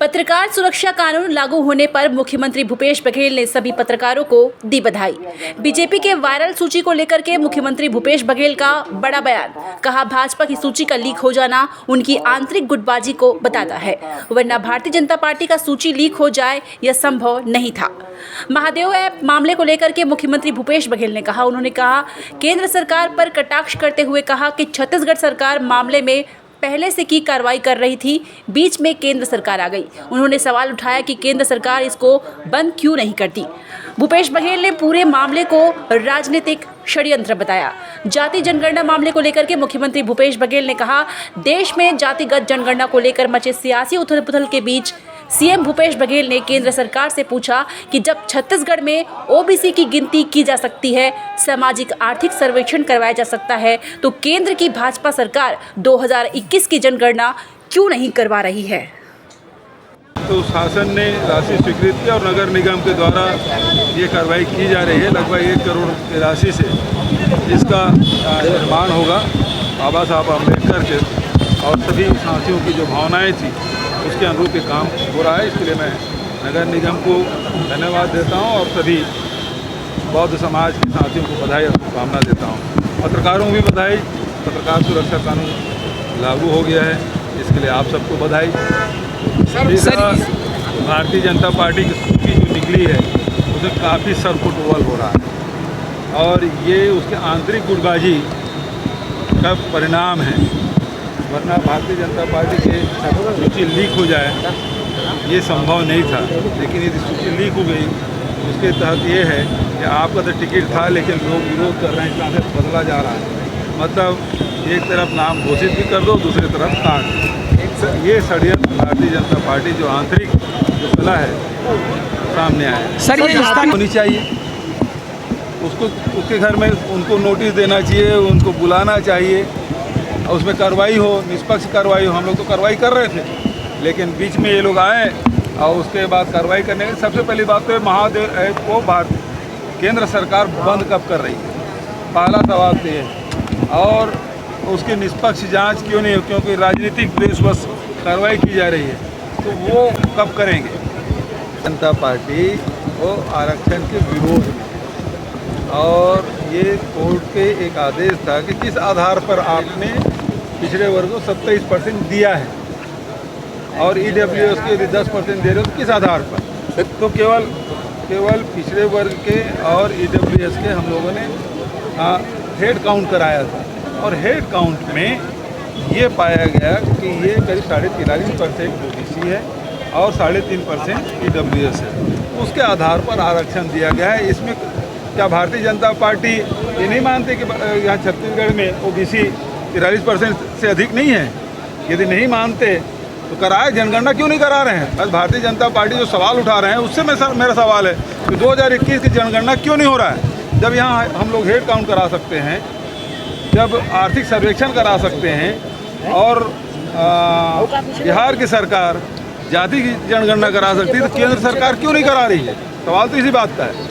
पत्रकार सुरक्षा कानून लागू होने पर मुख्यमंत्री भूपेश बघेल ने सभी पत्रकारों को दी बधाई। बीजेपी के वायरल सूची को लेकर के मुख्यमंत्री भूपेश बघेल का बड़ा बयान। कहा, भाजपा की सूची का लीक हो जाना उनकी आंतरिक गुटबाजी को बताता है, वरना भारतीय जनता पार्टी का सूची लीक हो जाए यह संभव नहीं था। महादेव ऐप मामले को लेकर के मुख्यमंत्री भूपेश बघेल ने कहा, उन्होंने कहा केंद्र सरकार पर कटाक्ष करते हुए कहा कि छत्तीसगढ़ सरकार मामले में पहले से की कार्रवाई कर रही थी, बीच में केंद्र सरकार आ गई। उन्होंने सवाल उठाया कि केंद्र सरकार इसको बंद क्यों नहीं करती। भूपेश बघेल ने पूरे मामले को राजनीतिक षड्यंत्र बताया। जाति जनगणना मामले को लेकर के मुख्यमंत्री भूपेश बघेल ने कहा, देश में जातिगत जनगणना को लेकर मचे सियासी उथल-पुथल के बीच सीएम भूपेश बघेल ने केंद्र सरकार से पूछा कि जब छत्तीसगढ़ में ओबीसी की गिनती की जा सकती है, सामाजिक आर्थिक सर्वेक्षण करवाया जा सकता है, तो केंद्र की भाजपा सरकार 2021 की जनगणना क्यों नहीं करवा रही है। तो शासन ने राशि स्वीकृत की और नगर निगम के द्वारा ये कार्रवाई की जा रही है। लगभग 1 करोड़ की राशि से इसका निर्माण होगा। बाबा साहब अम्बेडकर के और सभी साथियों की जो भावनाएं थी उसके अनुरूप ये काम हो रहा है। इसके लिए मैं नगर निगम को धन्यवाद देता हूं और सभी बौद्ध समाज के साथियों को बधाई और शुभकामना देता हूं। पत्रकारों को भी बधाई। पत्रकार सुरक्षा कानून लागू हो गया है, इसके लिए आप सबको बधाई। भारतीय जनता पार्टी की सूची जो निकली है उसमें काफ़ी सरपुटोल हो रहा है और ये उसके आंतरिक गुटबाजी का परिणाम है, वरना भारतीय जनता पार्टी के सूची लीक हो जाए ये संभव नहीं था। लेकिन यदि सूची लीक हो गई उसके तहत ये है कि आपका तो टिकट था लेकिन लोग विरोध कर रहे हैं, इसका से बदला जा रहा है। मतलब एक तरफ नाम घोषित भी कर दो, दूसरी तरफ काट दो। ये षड्यंत्र भारतीय जनता पार्टी जो आंतरिक जो कला है सामने आया सर, ये होनी चाहिए। उसको उसके घर में उनको नोटिस देना चाहिए, उनको बुलाना चाहिए और उसमें कार्रवाई हो, निष्पक्ष कार्रवाई हो। हम लोग तो कार्रवाई कर रहे थे, लेकिन बीच में ये लोग आए और उसके बाद कार्रवाई करने की सबसे पहली बात तो महादेव ऐप को केंद्र सरकार बंद कब कर रही है, पहला सवाल तो ये है। और उसकी निष्पक्ष जांच क्यों नहीं हो, क्योंकि राजनीतिक द्वेषवश कार्रवाई की जा रही है, तो वो कब करेंगे। जनता पार्टी वो आरक्षण के विरोध में और ये कोर्ट के एक आदेश था कि किस आधार पर आपने पिछड़े वर्ग को 27% दिया है और ईडब्ल्यूएस के यदि 10% दे रहे हो तो किस आधार पर। तो केवल पिछड़े वर्ग के और ईडब्ल्यूएस के हम लोगों ने हेड काउंट कराया था और हेड काउंट में ये पाया गया कि ये करीब 43.5% ओबीसी है और 3.5% ईडब्ल्यूएस है। उसके आधार पर आरक्षण दिया गया है। इसमें क्या भारतीय जनता पार्टी ये नहीं मानते कि यहाँ छत्तीसगढ़ में ओबीसी 43% से अधिक नहीं है? यदि नहीं मानते तो कराए, जनगणना क्यों नहीं करा रहे हैं? बस भारतीय जनता पार्टी जो सवाल उठा रहे हैं उससे मेरा सवाल है कि 2021 की जनगणना क्यों नहीं हो रहा है, जब यहाँ हम लोग हेड काउंट करा सकते हैं, जब आर्थिक सर्वेक्षण करा सकते हैं और बिहार की सरकार जाति की जनगणना करा सकती है, तो केंद्र सरकार क्यों नहीं करा रही है? सवाल तो इसी बात का है।